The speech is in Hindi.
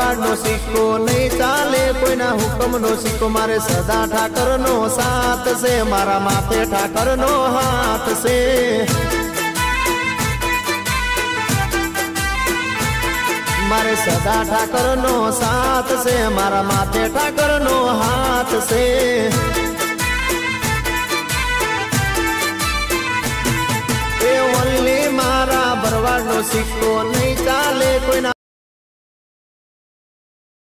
भरवाड़ नो सिक्को नहीं चाले कोई ना हुक्म नो सिक्को मारे सदा ठाकर नो साथ से मारा माथे ठाकर नो हाथ से मारे सदा ठाकर नो साथ से मारा माथे ठाकर नो हाथ से ए ओनली मारा भरवाड़ नो सिक्को नहीं चाले कोई ना